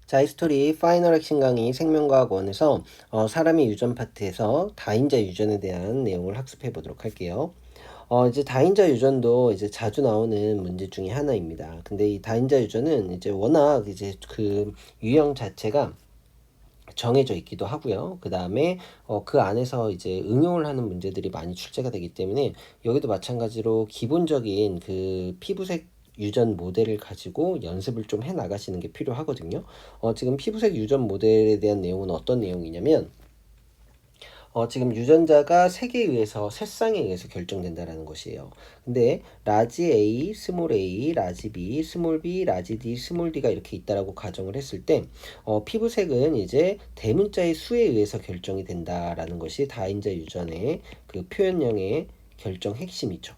자, 히스토리 파이널 액션 강의 생명과학 1에서 사람의 유전 파트에서 다인자 유전에 대한 내용을 학습해 보도록 할게요. 이제 다인자 유전도 이제 자주 나오는 문제 중에 하나입니다. 근데 이 다인자 유전은 이제 워낙 이제 그 유형 자체가 정해져 있기도 하고요. 그 다음에 그 안에서 이제 응용을 하는 문제들이 많이 출제가 되기 때문에 여기도 마찬가지로 기본적인 그 피부색 유전 모델을 가지고 연습을 좀 해 나가시는 게 필요하거든요. 지금 피부색 유전 모델에 대한 내용은 어떤 내용이냐면 지금 유전자가 색에 의해서 색상에 의해서 결정된다라는 것이에요. 근데 라지 A, 스몰 a, 라지 B, 스몰 b, 라지 D, 스몰 d가 이렇게 있다라고 가정을 했을 때 피부색은 이제 대문자의 수에 의해서 결정이 된다라는 것이 다인자 유전의 그 표현형의 결정 핵심이죠.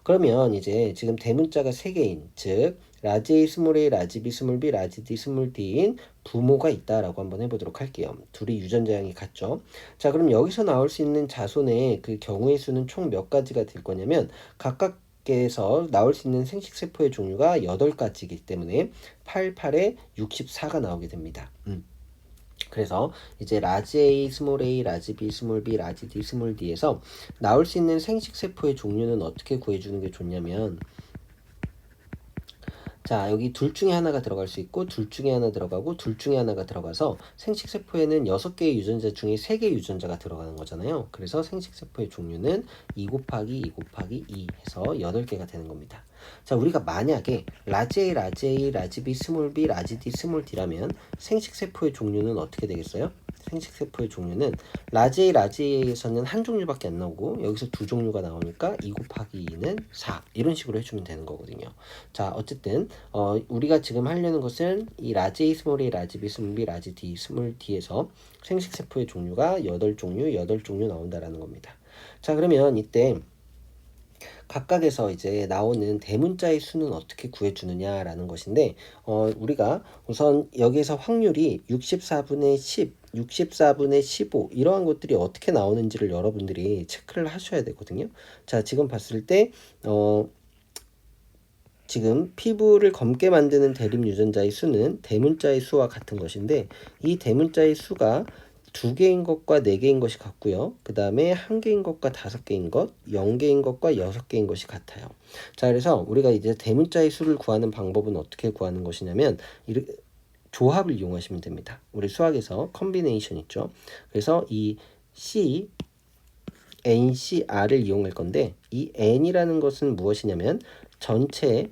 그러면 이제 지금 대문자가 3개인 즉 라지 A, 스몰 a, 라지 B, 스몰 b, 라지 D, 스몰 d인 부모가 있다라고 한번 해보도록 할게요. 둘이 유전자형이 같죠. 자, 그럼 여기서 나올 수 있는 자손의 그 경우의 수는 총 몇 가지가 될 거냐면 각각에서 나올 수 있는 생식세포의 종류가 8가지이기 때문에 8, 8에 64가 나오게 됩니다. 그래서 이제 라지 A, 스몰 a, 라지 B, 스몰 b, 라지 D, 스몰 d에서 나올 수 있는 생식세포의 종류는 어떻게 구해주는 게 좋냐면 자, 여기 둘 중에 하나가 들어갈 수 있고 둘 중에 하나 들어가고 둘 중에 하나가 들어가서 생식세포에는 6개의 유전자 중에 3개의 유전자가 들어가는 거잖아요. 그래서 생식세포의 종류는 2 곱하기 2 곱하기 2 해서 8개가 되는 겁니다. 자, 우리가 만약에 라지 A, 라지 A, 라지 B, 스몰 b, 라지 D, 스몰 d라면 생식세포의 종류는 어떻게 되겠어요? 생식세포의 종류는 라지 A, 라지 A에서는 한 종류밖에 안 나오고 여기서 두 종류가 나오니까 2 곱하기 2는 4 이런 식으로 해주면 되는 거거든요. 자, 어쨌든 우리가 지금 하려는 것은 이 라지 A, 스몰 a, 라지 B, 스몰 b, 라지 D, 스몰 d에서 생식세포의 종류가 8종류 나온다라는 겁니다. 자, 그러면 이때 각각에서 이제 나오는 대문자의 수는 어떻게 구해주느냐라는 것인데 우리가 우선 여기에서 확률이 64분의 10, 64분의 15 이러한 것들이 어떻게 나오는지를 여러분들이 체크를 하셔야 되거든요. 자, 지금 봤을 때 지금 피부를 검게 만드는 대립 유전자의 수는 대문자의 수와 같은 것인데 이 대문자의 수가 2개인 것과 4개인 것이 같고요. 그 다음에 1개인 것과 5개인 것, 0개인 것과 6개인 것이 같아요. 자, 그래서 우리가 이제 대문자의 수를 구하는 방법은 어떻게 구하는 것이냐면 조합을 이용하시면 됩니다. 우리 수학에서 컨비네이션 있죠. 그래서 이 C, NCR을 이용할 건데 이 N이라는 것은 무엇이냐면 전체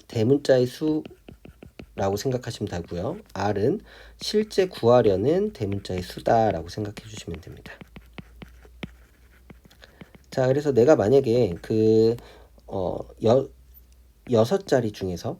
대문자의 수라고 생각하시면 되고요. R은 실제 구하려는 대문자의 수다라고 생각해 주시면 됩니다. 자, 그래서 내가 만약에 그 6자리 중에서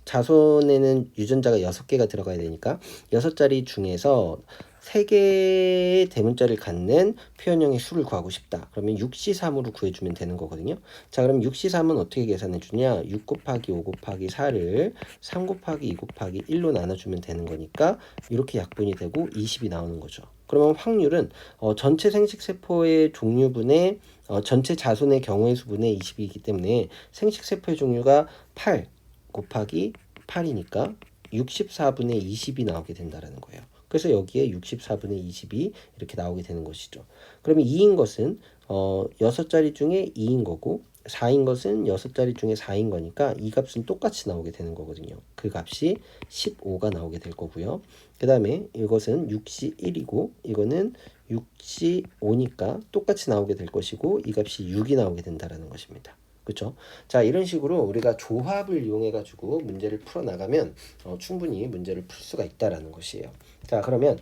자손에는 유전자가 6개가 들어가야 되니까 6자리 중에서 3개의 대문자를 갖는 표현형의 수를 구하고 싶다. 그러면 6C3으로 구해주면 되는 거거든요. 자, 그럼 6C3은 어떻게 계산해 주냐? 6 곱하기 5 곱하기 4를 3 곱하기 2 곱하기 1로 나눠주면 되는 거니까 이렇게 약분이 되고 20이 나오는 거죠. 그러면 확률은 전체 생식세포의 종류분의 전체 자손의 경우의 수분의 20이기 때문에 생식세포의 종류가 8 곱하기 8이니까 64분의 20이 나오게 된다는 거예요. 그래서 여기에 64분의 20이 이렇게 나오게 되는 것이죠. 그러면 2인 것은 6자리 중에 2인 거고 4인 것은 6자리 중에 4인 거니까 이 값은 똑같이 나오게 되는 거거든요. 그 값이 15가 나오게 될 거고요. 그 다음에 이것은 6시 1이고 이거는 6시 5니까 똑같이 나오게 될 것이고 이 값이 6이 나오게 된다는 것입니다. 그렇죠? 자, 이런 식으로 우리가 조합을 이용해 가지고 문제를 풀어 나가면 충분히 문제를 풀 수가 있다라는 것이에요. 자, 그러면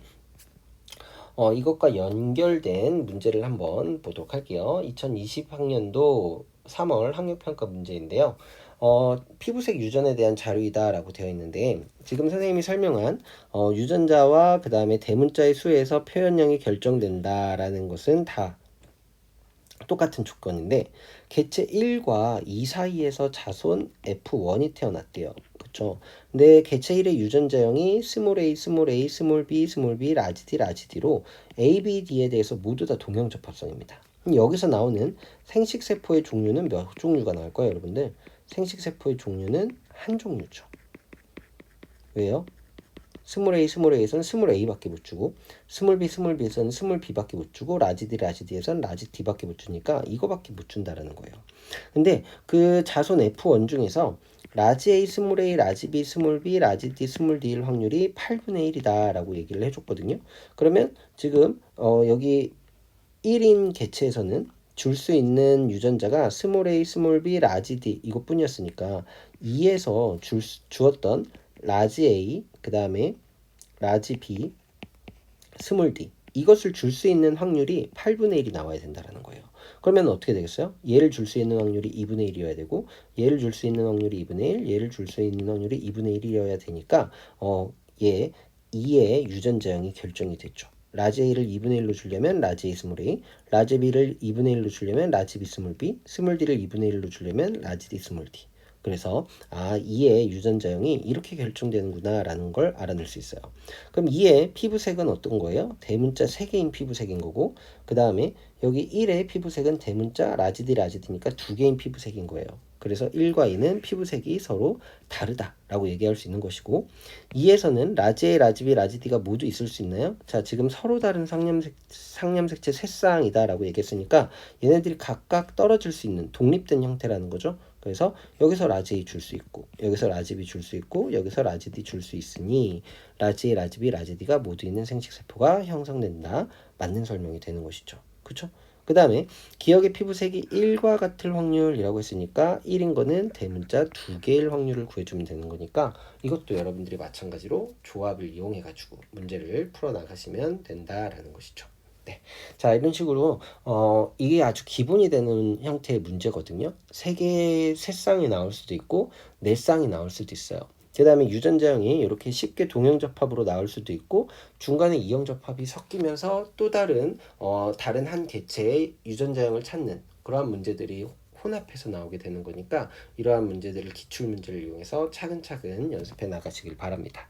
이것과 연결된 문제를 한번 보도록 할게요. 2020학년도 3월 학력평가 문제인데요. 피부색 유전에 대한 자료이다라고 되어 있는데 지금 선생님이 설명한 유전자와 그 다음에 대문자의 수에서 표현형이 결정된다라는 것은 다 똑같은 조건인데 개체 1과 2 사이에서 자손 F1이 태어났대요. 그쵸? 근데 개체 1의 유전자형이 스몰 a, 스몰 a, 스몰 b, 스몰 b, 라지 d, 라지 d로 A, B, D에 대해서 모두 다 동형접합성입니다. 여기서 나오는 생식세포의 종류는 몇 종류가 나올까요, 여러분들? 생식세포의 종류는 한 종류죠. 왜요? 스몰 a, 스몰 a에서는 스몰 a밖에 못 주고 스몰 b, 스몰 b에서는 스몰 b밖에 못 주고 라지 d, 라지 d에서는 라지 d밖에 못 주니까 이거밖에 못 준다라는 거예요. 근데 그 자손 F1 중에서 라지 A, 스몰 a, 라지 b, 스몰 b, 라지 d, 스몰 d일 확률이 8분의 1이다 라고 얘기를 해줬거든요. 그러면 지금 여기 1인 개체에서는 줄 수 있는 유전자가 스몰 a, 스몰 b, 라지 d 이것뿐이었으니까 2에서 주었던 라지 a, 그 다음에 라지 b, 스몰 d 이것을 줄 수 있는 확률이 8분의 1이 나와야 된다는 거예요. 그러면 어떻게 되겠어요? 얘를 줄 수 있는 확률이 2분의 1이어야 되고 얘를 줄 수 있는 확률이 2분의 1, 얘를 줄 수 있는 확률이 2분의 1이어야 되니까 얘 2의 유전자형이 결정이 됐죠. 라지 A를 2분의 1로 주려면 라지 A 스몰 A, 라지 B를 2분의 1로 주려면 라지 B 스몰 B, 스몰 D를 2분의 1로 주려면 라지 D 스몰 D. 그래서 2의 유전자형이 이렇게 결정되는구나 라는 걸 알아낼 수 있어요. 그럼 2의 피부색은 어떤 거예요? 대문자 3개인 피부색인 거고 그 다음에 여기 1의 피부색은 대문자 라지디 라지디니까 2개인 피부색인 거예요. 그래서 1과 2는 피부색이 서로 다르다라고 얘기할 수 있는 것이고 2에서는 라지 A, 라지 B, 라지 D가 모두 있을 수 있나요? 자, 지금 서로 다른 상념색체 세 쌍이다라고 얘기했으니까 얘네들이 각각 떨어질 수 있는 독립된 형태라는 거죠. 그래서 여기서 라지 A 줄 수 있고 여기서 라지 B 줄 수 있고 여기서 라지 D 줄 수 있으니 라지 A, 라지 B, 라지 D가 모두 있는 생식세포가 형성된다. 맞는 설명이 되는 것이죠. 그쵸? 그 다음에 기억의 피부색이 1과 같을 확률이라고 했으니까 1인 거는 대문자 2개일 확률을 구해주면 되는 거니까 이것도 여러분들이 마찬가지로 조합을 이용해 가지고 문제를 풀어 나가시면 된다라는 것이죠. 네. 자, 이런 식으로 이게 아주 기본이 되는 형태의 문제거든요. 세 쌍이 나올 수도 있고 네 쌍이 나올 수도 있어요. 그 다음에 유전자형이 이렇게 쉽게 동형접합으로 나올 수도 있고 중간에 이형접합이 섞이면서 또 다른 한 개체의 유전자형을 찾는 그러한 문제들이 혼합해서 나오게 되는 거니까 이러한 문제들을 기출문제를 이용해서 차근차근 연습해 나가시길 바랍니다.